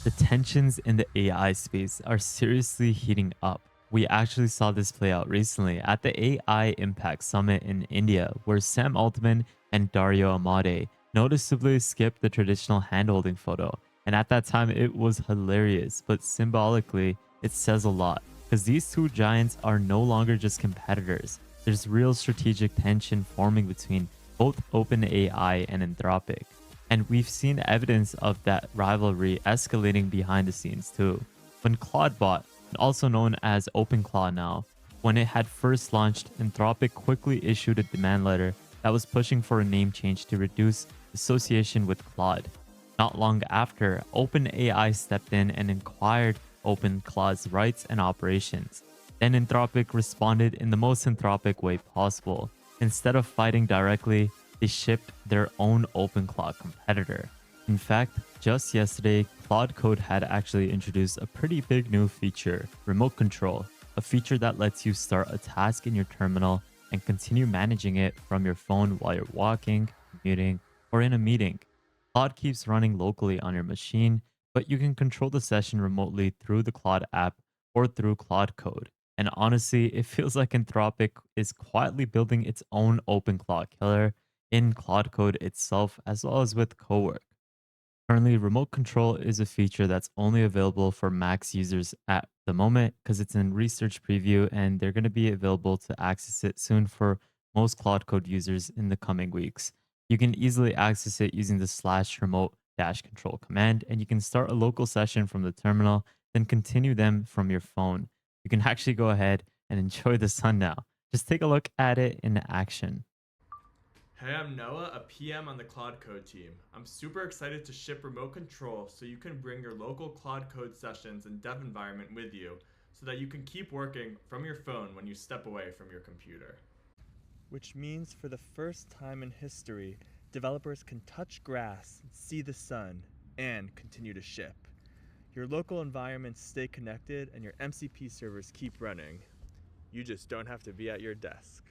The tensions in the AI space are seriously heating up. We actually saw this play out recently at the AI Impact Summit in India, where Sam Altman and Dario Amade noticeably skipped the traditional handholding photo. And at that time, it was hilarious, but symbolically, it says a lot because these two giants are no longer just competitors. There's real strategic tension forming between both OpenAI and Anthropic. And we've seen evidence of that rivalry escalating behind the scenes too. When Claude also known as openclaw now, when it had first launched, Anthropic quickly issued a demand letter that was pushing for a name change to reduce association with Claude. Not long after, OpenAI stepped in and inquired OpenClaw's rights and operations. Then Anthropic responded in the most Anthropic way possible. Instead of fighting directly, they shipped their own OpenClaw competitor. In fact, just yesterday, Claude Code had actually introduced a pretty big new feature, remote control, a feature that lets you start a task in your terminal and continue managing it from your phone while you're walking, commuting, or in a meeting. Claude keeps running locally on your machine, but you can control the session remotely through the Claude app or through Claude Code. And honestly, it feels like Anthropic is quietly building its own OpenClaw killer in Claude Code itself, as well as with coworker. Currently, remote control is a feature that's only available for Max users at the moment because it's in research preview and they're going to be available to access it soon for most Claude Code users in the coming weeks. You can easily access it using the slash remote dash control command, and you can start a local session from the terminal, then continue them from your phone. You can actually go ahead and enjoy the sun now. Just take a look at it in action. Hey, I'm Noah, a PM on the Claude Code team. I'm super excited to ship remote control so you can bring your local Claude Code sessions and dev environment with you so that you can keep working from your phone when you step away from your computer. Which means for the first time in history, developers can touch grass, see the sun, and continue to ship. Your local environments stay connected and your MCP servers keep running. You just don't have to be at your desk.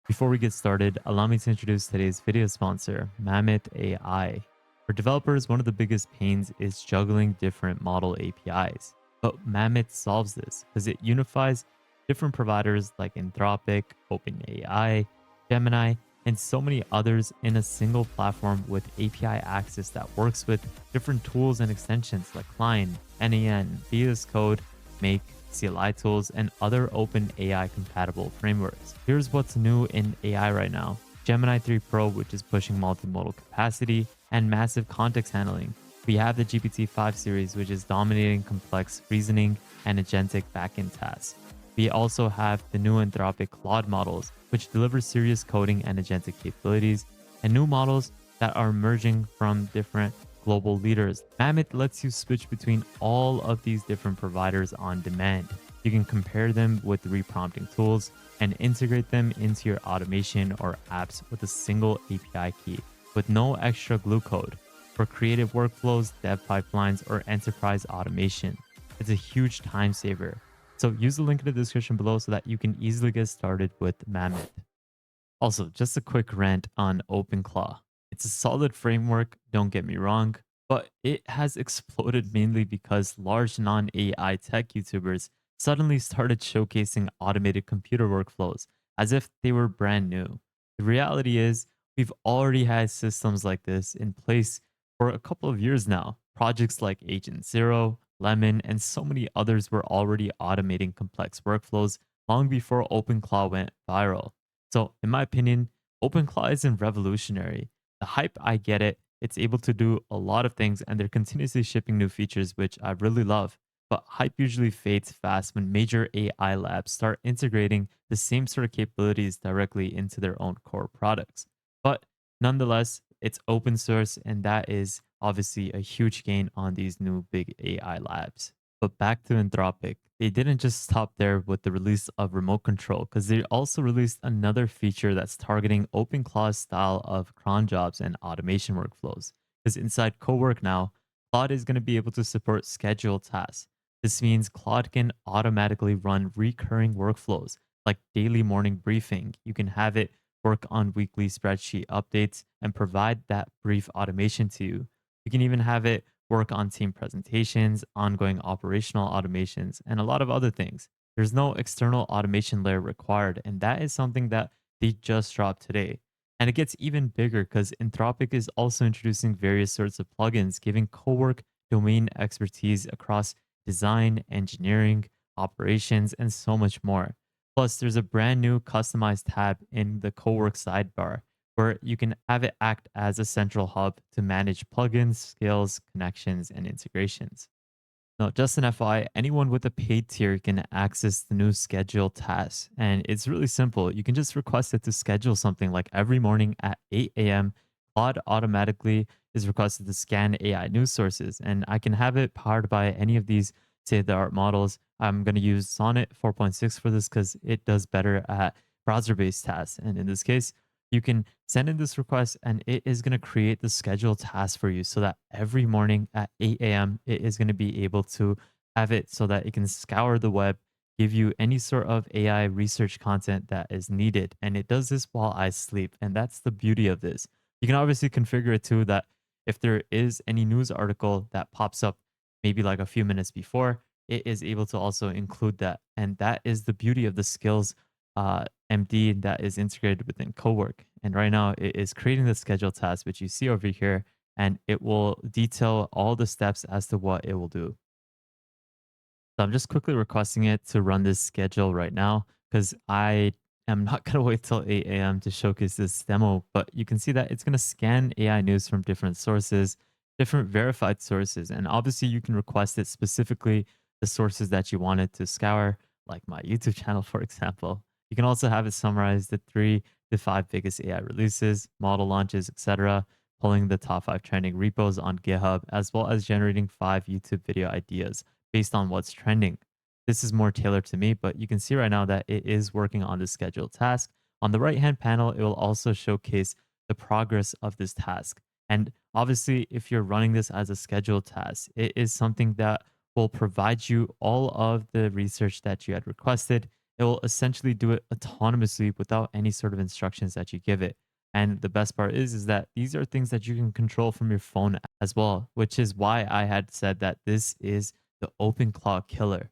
Before we get started, allow me to introduce today's video sponsor, Mammoth AI. For developers, one of the biggest pains is juggling different model APIs. But Mammoth solves this because it unifies different providers like Anthropic, OpenAI, Gemini, and so many others in a single platform with API access that works with different tools and extensions like Client, NAN, VS Code, Make, CLI tools, and other open AI compatible frameworks. Here's what's new in AI right now. Gemini 3 Pro, which is pushing multimodal capacity and massive context handling. We have the GPT-5 series, which is dominating complex reasoning and agentic backend tasks. We also have the new Anthropic Claude models, which deliver serious coding and agentic capabilities, and new models that are emerging from different global leaders. Mammoth lets you switch between all of these different providers on demand. You can compare them with reprompting tools and integrate them into your automation or apps with a single API key with no extra glue code for creative workflows, dev pipelines, or enterprise automation. It's a huge time saver. So use the link in the description below so that you can easily get started with Mammoth. Also, just a quick rant on OpenClaw. It's a solid framework, don't get me wrong, but it has exploded mainly because large non AI tech YouTubers suddenly started showcasing automated computer workflows as if they were brand new. The reality is, we've already had systems like this in place for a couple of years now. Projects like Agent Zero, Lemon, and so many others were already automating complex workflows long before OpenClaw went viral. So, in my opinion, OpenClaw isn't revolutionary. The hype, I get it. It's able to do a lot of things, and they're continuously shipping new features, which I really love. But hype usually fades fast when major AI labs start integrating the same sort of capabilities directly into their own core products. But nonetheless, it's open source, and that is obviously a huge gain on these new big AI labs. But back to Anthropic, they didn't just stop there with the release of remote control because they also released another feature that's targeting OpenClaw's style of cron jobs and automation workflows. Because inside Cowork now, Claude is going to be able to support scheduled tasks. This means Claude can automatically run recurring workflows like daily morning briefing. You can have it work on weekly spreadsheet updates and provide that brief automation to you. You can even have it work on team presentations, ongoing operational automations, and a lot of other things. There's no external automation layer required, and that is something that they just dropped today. And it gets even bigger because Anthropic is also introducing various sorts of plugins, giving cowork domain expertise across design, engineering, operations, and so much more. Plus, there's a brand new customized tab in the cowork sidebar where you can have it act as a central hub to manage plugins, skills, connections, and integrations. No, just an FYI, anyone with a paid tier can access the new schedule task. And it's really simple. You can just request it to schedule something like every morning at 8 a.m. Claude automatically is requested to scan AI news sources. And I can have it powered by any of these state of the art models. I'm going to use Sonnet 4.6 for this because it does better at browser based tasks. And in this case, you can send in this request and it is going to create the schedule task for you so that every morning at 8 a.m. it is going to be able to have it so that it can scour the web, give you any sort of AI research content that is needed. And it does this while I sleep. And that's the beauty of this. You can obviously configure it too that if there is any news article that pops up maybe like a few minutes before, it is able to also include that. And that is the beauty of the skills MD that is integrated within Cowork. And right now it is creating the schedule task, which you see over here, and it will detail all the steps as to what it will do. So I'm just quickly requesting it to run this schedule right now because I am not going to wait till 8 a.m. to showcase this demo. But you can see that it's going to scan AI news from different sources, different verified sources. And obviously, you can request it specifically the sources that you want it to scour, like my YouTube channel, for example. You can also have it summarize the 3 to 5 biggest AI releases, model launches, etc., pulling the top 5 trending repos on GitHub, as well as generating 5 YouTube video ideas based on what's trending. This is more tailored to me, but you can see right now that it is working on the scheduled task. On the right hand panel, it will also showcase the progress of this task. And obviously, if you're running this as a scheduled task, it is something that will provide you all of the research that you had requested. It will essentially do it autonomously without any sort of instructions that you give it. And the best part is that these are things that you can control from your phone as well, which is why I had said that this is the openclaw killer.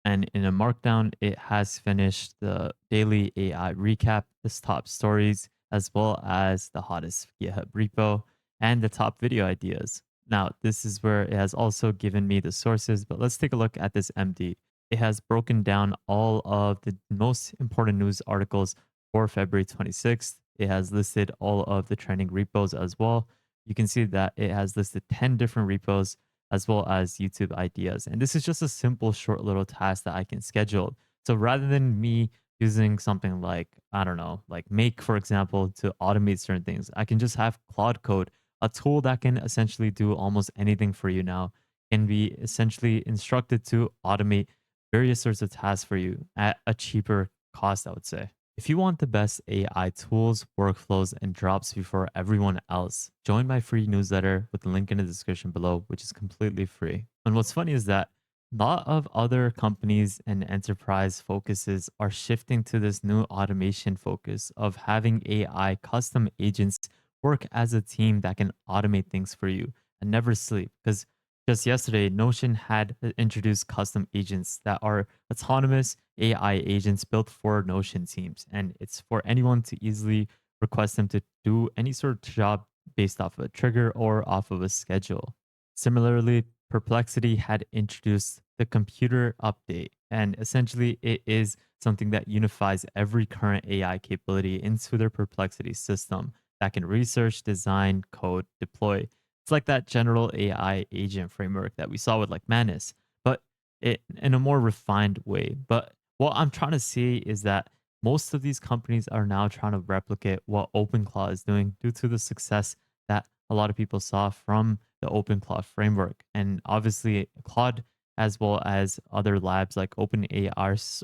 And in a markdown, it has finished the daily AI recap, the top stories, as well as the hottest GitHub repo and the top video ideas. Now, this is where it has also given me the sources, but let's take a look at this MD. It has broken down all of the most important news articles for February 26th. It has listed all of the trending repos as well. You can see that it has listed 10 different repos as well as YouTube ideas. And this is just a simple, short little task that I can schedule. So rather than me using something like, I don't know, like Make, for example, to automate certain things, I can just have Claude Code, a tool that can essentially do almost anything for you now, can be essentially instructed to automate various sorts of tasks for you at a cheaper cost, I would say. If you want the best AI tools, workflows, and drops before everyone else, join my free newsletter with the link in the description below, which is completely free. And what's funny is that a lot of other companies and enterprise focuses are shifting to this new automation focus of having AI custom agents work as a team that can automate things for you and never sleep. Because just yesterday, Notion had introduced custom agents that are autonomous AI agents built for Notion teams. And it's for anyone to easily request them to do any sort of job based off of a trigger or off of a schedule. Similarly, Perplexity had introduced the computer update. And essentially, it is something that unifies every current AI capability into their Perplexity system that can research, design, code, deploy. It's like that general AI agent framework that we saw with like Manus, but it in a more refined way. But what I'm trying to say is that most of these companies are now trying to replicate what OpenClaw is doing due to the success that a lot of people saw from the OpenClaw framework. And obviously, Claude, as well as other labs like OpenAI,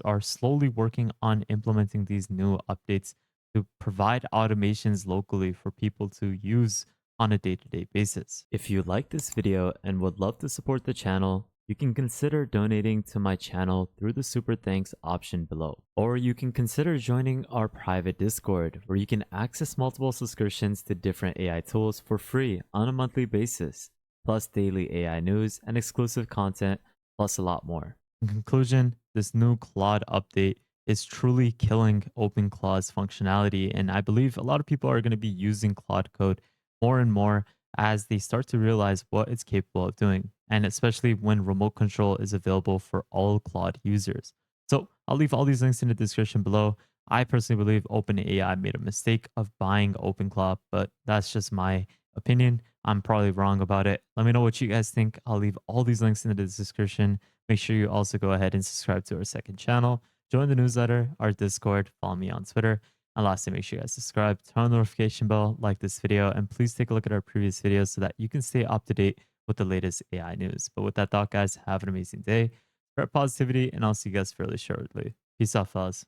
are slowly working on implementing these new updates to provide automations locally for people to use on a day-to-day basis. If you like this video and would love to support the channel, you can consider donating to my channel through the super thanks option below. Or you can consider joining our private Discord where you can access multiple subscriptions to different AI tools for free on a monthly basis. plus daily AI news and exclusive content, plus a lot more. In conclusion, this new Claude update is truly killing OpenClaw's functionality, and I believe a lot of people are going to be using Claude Code more and more as they start to realize what it's capable of doing, and especially when remote control is available for all Claude users. So I'll leave all these links in the description below. I personally believe OpenAI made a mistake of buying OpenClaw, but that's just my opinion. I'm probably wrong about it. Let me know what you guys think. I'll leave all these links in the description. Make sure you also go ahead and subscribe to our second channel, join the newsletter, our Discord, follow me on Twitter. And lastly, make sure you guys subscribe, turn on the notification bell, like this video, and please take a look at our previous videos so that you can stay up to date with the latest AI news. But with that thought, guys, have an amazing day, spread positivity, and I'll see you guys fairly shortly. Peace out, fellas.